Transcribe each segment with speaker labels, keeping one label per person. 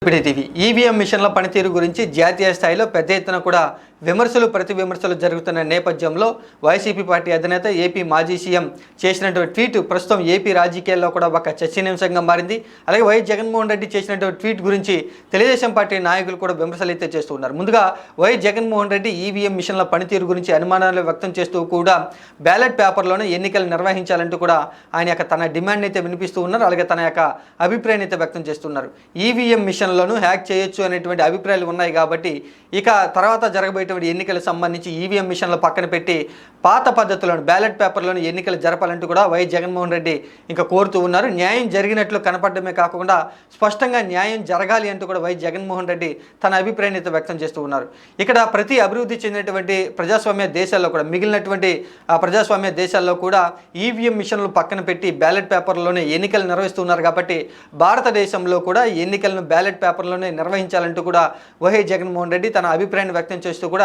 Speaker 1: TV EVM మిషన్ల పనితీరు గురించి జాతీయ స్థాయిలో పెద్ద ఎత్తున కూడా విమర్శలు ప్రతి విమర్శలు జరుగుతున్న నేపథ్యంలో వైసీపీ పార్టీ అధినేత ఏపీ మాజీ సీఎం చేసినటువంటి ట్వీట్ ప్రస్తుతం ఏపీ రాజకీయాల్లో కూడా ఒక చర్చనీయాంశంగా మారింది. అలాగే వైఎస్ జగన్మోహన్ రెడ్డి చేసినటువంటి ట్వీట్ గురించి తెలుగుదేశం పార్టీ నాయకులు కూడా విమర్శలు అయితే చేస్తూ ఉన్నారు. ముందుగా వైఎస్ జగన్మోహన్ రెడ్డి ఈవీఎం మిషన్ల పనితీరు గురించి అనుమానాలు వ్యక్తం చేస్తూ కూడా బ్యాలెట్ పేపర్లోనే ఎన్నికలు నిర్వహించాలంటూ కూడా ఆయన తన డిమాండ్ అయితే వినిపిస్తూ ఉన్నారు. అలాగే తన యొక్క అభిప్రాయాన్ని అయితే వ్యక్తం చేస్తున్నారు. ఈవీఎం మిషన్లను హ్యాక్ చేయొచ్చు అనేటువంటి అభిప్రాయాలు ఉన్నాయి కాబట్టి ఇక తర్వాత జరగబోయే ఎన్నికలకు సంబంధించి ఈవీఎం మిషన్లు పక్కన పెట్టి పాత పద్ధతులను బ్యాలెట్ పేపర్లను ఎన్నికలు జరపాలంటూ కూడా వైఎస్ జగన్మోహన్ రెడ్డి ఇంకా కోరుతూ ఉన్నారు. న్యాయం జరిగినట్లు కనపడమే కాకుండా స్పష్టంగా న్యాయం జరగాలి అంటూ కూడా వైఎస్ జగన్మోహన్ రెడ్డి తన అభిప్రాయాన్ని అయితే వ్యక్తం చేస్తూ ఉన్నారు. ఇక్కడ ప్రతి అభివృద్ధి చెందినటువంటి ప్రజాస్వామ్య దేశాల్లో కూడా మిగిలినటువంటి ప్రజాస్వామ్య దేశాల్లో కూడా ఈవీఎం మిషన్లు పక్కన పెట్టి బ్యాలెట్ పేపర్లోనే ఎన్నికలు నిర్వహిస్తున్నారు. కాబట్టి భారతదేశంలో కూడా ఎన్నికలను బ్యాలెట్ పేపర్లోనే నిర్వహించాలంటూ కూడా వైఎస్ జగన్మోహన్ రెడ్డి తన అభిప్రాయాన్ని వ్యక్తం చేస్తూ కూడా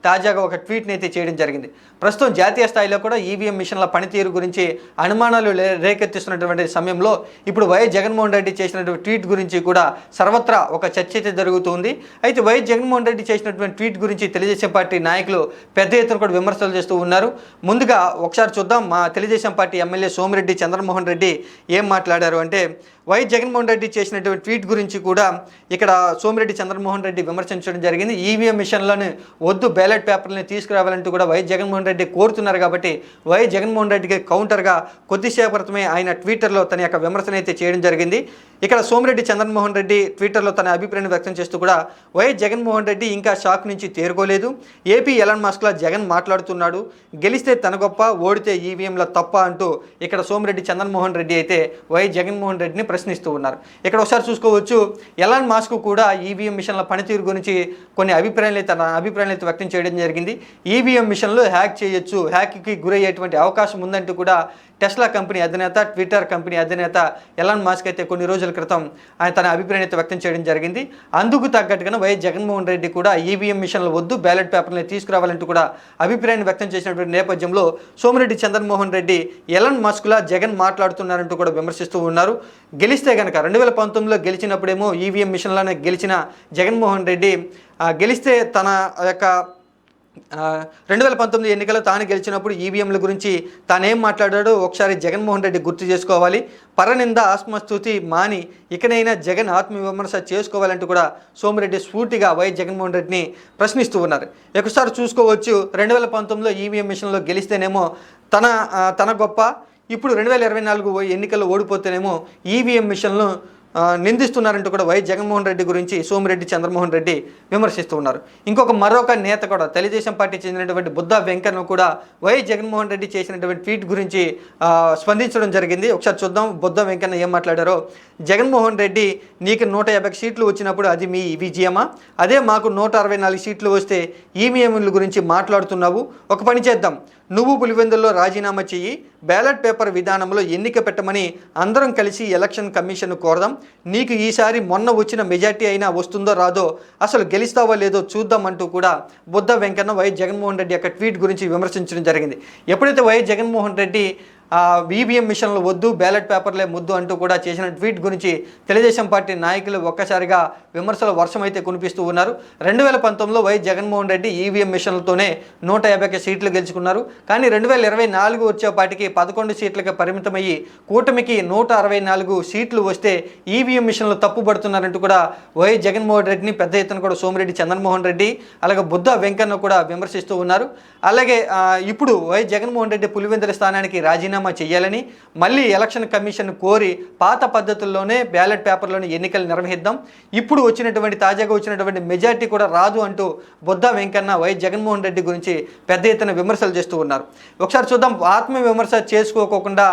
Speaker 1: తాజాగా ఒక ట్వీట్ని అయితే చేయడం జరిగింది. ప్రస్తుతం జాతీయ స్థాయిలో కూడా ఈవీఎం మిషన్ల పనితీరు గురించి అనుమానాలు రేకెత్తిస్తున్నటువంటి సమయంలో ఇప్పుడు వైఎస్ జగన్మోహన్ రెడ్డి చేసినటువంటి ట్వీట్ గురించి కూడా సర్వత్రా ఒక చర్చ అయితే జరుగుతుంది. అయితే వైఎస్ జగన్మోహన్ రెడ్డి చేసినటువంటి ట్వీట్ గురించి తెలుగుదేశం పార్టీ నాయకులు పెద్ద ఎత్తున కూడా విమర్శలు చేస్తూ ఉన్నారు. ముందుగా ఒకసారి చూద్దాం. మా తెలుగుదేశం పార్టీ ఎమ్మెల్యే సోమిరెడ్డి చంద్రమోహన్ రెడ్డి ఏం మాట్లాడారు అంటే, వైఎస్ జగన్మోహన్ రెడ్డి చేసినటువంటి ట్వీట్ గురించి కూడా ఇక్కడ సోమిరెడ్డి చంద్రమోహన్ రెడ్డి విమర్శించడం జరిగింది. ఈవీఎం మిషన్లను వద్దు, బ్యాలెట్ పేపర్లని తీసుకురావాలంటూ కూడా వైఎస్ జగన్మోహన్ రెడ్డి కోరుతున్నారు. కాబట్టి వైఎస్ జగన్మోహన్ రెడ్డికి కౌంటర్గా కొద్దిసేపు క్రితమే ఆయన ట్విట్టర్లో తన యొక్క విమర్శన అయితే చేయడం జరిగింది. ఇక్కడ సోమిరెడ్డి చంద్రమోహన్ రెడ్డి ట్విట్టర్లో తన అభిప్రాయాన్ని వ్యక్తం చేస్తూ కూడా వైఎస్ జగన్మోహన్ రెడ్డి ఇంకా షాక్ నుంచి తేరుకోలేదు. ఏపీ ఎలాన్ మస్క్లా జగన్ మాట్లాడుతున్నాడు, గెలిస్తే తన గొప్ప, ఓడితే ఈవీఎంల తప్ప అంటూ ఇక్కడ సోమిరెడ్డి చంద్రమోహన్ రెడ్డి అయితే వైఎస్ జగన్మోహన్ రెడ్డిని ప్రశ్నిస్తూ ఉన్నారు. ఇక్కడ ఒకసారి చూసుకోవచ్చు, ఎలాన్ మస్క్ కూడా ఈవీఎం మిషన్ల పనితీరు గురించి కొన్ని తన అభిప్రాయాలు అయితే వ్యక్తం చేయడం జరిగింది. ఈవీఎం మిషన్లు హ్యాక్ చేయొచ్చు, హ్యాక్కి గురయ్యేటువంటి అవకాశం ఉందంటూ కూడా టెస్లా కంపెనీ అధినేత, ట్విట్టర్ కంపెనీ అధినేత ఎలాన్ మస్క్ అయితే కొన్ని రోజుల క్రితం ఆయన తన అభిప్రాయాన్ని వ్యక్తం చేయడం జరిగింది. అందుకు తగ్గట్టుగా వైఎస్ జగన్మోహన్ రెడ్డి కూడా ఈవీఎం మిషన్లు వద్దు, బ్యాలెట్ పేపర్ని తీసుకురావాలంటూ కూడా అభిప్రాయాన్ని వ్యక్తం చేసినటువంటి నేపథ్యంలో సోమిరెడ్డి చంద్రమోహన్ రెడ్డి ఎలాన్ మస్క్లా జగన్ మాట్లాడుతున్నారంటూ కూడా విమర్శిస్తూ ఉన్నారు. గెలిస్తే కనుక 2019లో గెలిచినప్పుడేమో ఈవీఎం మిషన్లోనే గెలిచిన జగన్మోహన్ రెడ్డి గెలిస్తే తన యొక్క 2019 ఎన్నికల్లో తాను గెలిచినప్పుడు ఈవీఎంల గురించి తానేం మాట్లాడాడో ఒకసారి జగన్మోహన్ రెడ్డి గుర్తు చేసుకోవాలి. పరనింద ఆత్మస్తుతి మాని ఇకనైనా జగన్ ఆత్మవిమర్శ చేసుకోవాలంటూ కూడా సోమిరెడ్డి స్ఫూర్తిగా వైఎస్ జగన్మోహన్ రెడ్డిని ప్రశ్నిస్తూ ఉన్నారు. ఒకసారి చూసుకోవచ్చు, 2019లో ఈవీఎం మిషన్లో గెలిస్తేనేమో తన గొప్ప, ఇప్పుడు 2024 ఎన్నికల్లో ఓడిపోతేనేమో ఈవీఎం మిషన్లు నిందిస్తున్నారంటూ కూడా వైఎస్ జగన్మోహన్ రెడ్డి గురించి సోమిరెడ్డి చంద్రమోహన్ రెడ్డి విమర్శిస్తూ ఉన్నారు. మరొక నేత కూడా తెలుగుదేశం పార్టీ చెందినటువంటి బుద్ధా వెంకన్న కూడా వైఎస్ జగన్మోహన్ రెడ్డి చేసినటువంటి ట్వీట్ గురించి స్పందించడం జరిగింది. ఒకసారి చూద్దాం బుద్ధా వెంకన్న ఏం మాట్లాడారో. జగన్మోహన్ రెడ్డి, నీకు 150 సీట్లు వచ్చినప్పుడు అది మీ విజయమా? అదే మాకు 164 సీట్లు వస్తే ఈవీఎంల గురించి మాట్లాడుతున్నావు. ఒక పని చేద్దాం, నువ్వు పులివెందుల్లో రాజీనామా చెయ్యి, బ్యాలెట్ పేపర్ విధానంలో ఎన్నిక పెట్టమని అందరం కలిసి ఎలక్షన్ కమిషన్ కోరదాం. నీకు ఈసారి మొన్న వచ్చిన మెజార్టీ అయినా వస్తుందో రాదో, అసలు గెలుస్తావో లేదో చూద్దాం అంటూ కూడా బుద్ధ వెంకన్న వైఎస్ జగన్మోహన్ రెడ్డి యొక్క ట్వీట్ గురించి విమర్శించడం జరిగింది. ఎప్పుడైతే వైఎస్ జగన్మోహన్ రెడ్డి ఈవీఎం మిషన్లు వద్దు, బ్యాలెట్ పేపర్లే ముద్దు అంటూ కూడా చేసిన ట్వీట్ గురించి తెలుగుదేశం పార్టీ నాయకులు ఒక్కసారిగా విమర్శల వర్షం అయితే కురిపిస్తూ ఉన్నారు. 2019లో వైఎస్ జగన్మోహన్ రెడ్డి ఈవీఎం మిషన్లతోనే 150 సీట్లు గెలుచుకున్నారు. కానీ 2024 వచ్చేపాటికి 11 సీట్లకి పరిమితమయ్యి కూటమికి 164 సీట్లు వస్తే ఈవీఎం మిషన్లు తప్పుపడుతున్నారంటూ కూడా వైఎస్ జగన్మోహన్ రెడ్డిని పెద్ద ఎత్తున కూడా సోమిరెడ్డి చంద్రమోహన్ రెడ్డి అలాగే బుద్ధ వెంకన్న కూడా విమర్శిస్తూ ఉన్నారు. అలాగే ఇప్పుడు వైఎస్ జగన్మోహన్ రెడ్డి పులివెందుల స్థానానికి రాజీనామా చేయాలని, మళ్ళీ ఎలక్షన్ కమిషన్ కోరి పాత పద్ధతుల్లోనే బ్యాలెట్ పేపర్లోనే ఎన్నికలు నిర్వహిద్దాం, ఇప్పుడు తాజాగా వచ్చినటువంటి మెజార్టీ కూడా రాదు అంటూ బుద్ధ వెంకన్న వైఎస్ జగన్మోహన్ రెడ్డి గురించి పెద్ద ఎత్తున విమర్శలు చేస్తూ ఉన్నారు. ఒకసారి చూద్దాం, ఆత్మవిమర్శ చేసుకోకుండా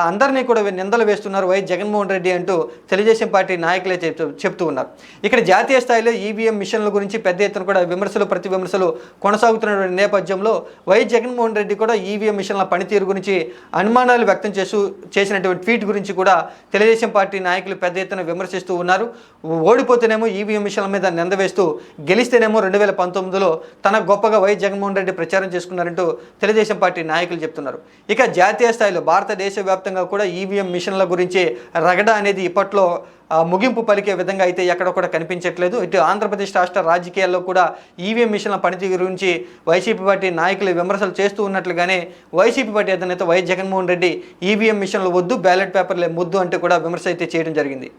Speaker 1: అందరినీ కూడా నిందలు వేస్తున్నారు వైఎస్ జగన్మోహన్ రెడ్డి అంటూ తెలుగుదేశం పార్టీ నాయకులే చెప్తూ ఉన్నారు. ఇక్కడ జాతీయ స్థాయిలో ఈవీఎం మిషన్ల గురించి పెద్ద ఎత్తున కూడా విమర్శలు ప్రతి విమర్శలు కొనసాగుతున్నటువంటి నేపథ్యంలో వైఎస్ జగన్మోహన్ రెడ్డి కూడా ఈవీఎం మిషన్ల పనితీరు గురించి అనుమానాలు వ్యక్తం చేసినటువంటి ట్వీట్ గురించి కూడా తెలుగుదేశం పార్టీ నాయకులు పెద్ద ఎత్తున విమర్శిస్తూ ఉన్నారు. ఓడిపోతేనేమో ఈవీఎం మిషన్ల మీద నింద వేస్తూ, గెలిస్తేనేమో 2019లో తన గొప్పగా వైఎస్ జగన్మోహన్ రెడ్డి ప్రచారం చేసుకున్నారంటూ తెలుగుదేశం పార్టీ నాయకులు చెప్తున్నారు. ఇక జాతీయ స్థాయిలో భారతదేశ వ్యాప్తంగా కూడా ఈవీఎం మిషన్ల గురించి రగడ అనేది ఇప్పట్లో ముగింపు పలికే విధంగా అయితే ఎక్కడ కూడా కనిపించట్లేదు. ఇటు ఆంధ్రప్రదేశ్ రాష్ట్ర రాజకీయాల్లో కూడా ఈవీఎం మిషన్ల పనితీరు గురించి వైసీపీ పార్టీ నాయకులు విమర్శలు చేస్తూ ఉన్నట్లుగానే వైసీపీ పార్టీ అధినేత వైఎస్ జగన్మోహన్ రెడ్డి ఈవీఎం మిషన్లు వద్దు, బ్యాలెట్ పేపర్లే ముద్దు అంటూ కూడా విమర్శ అయితే చేయడం జరిగింది.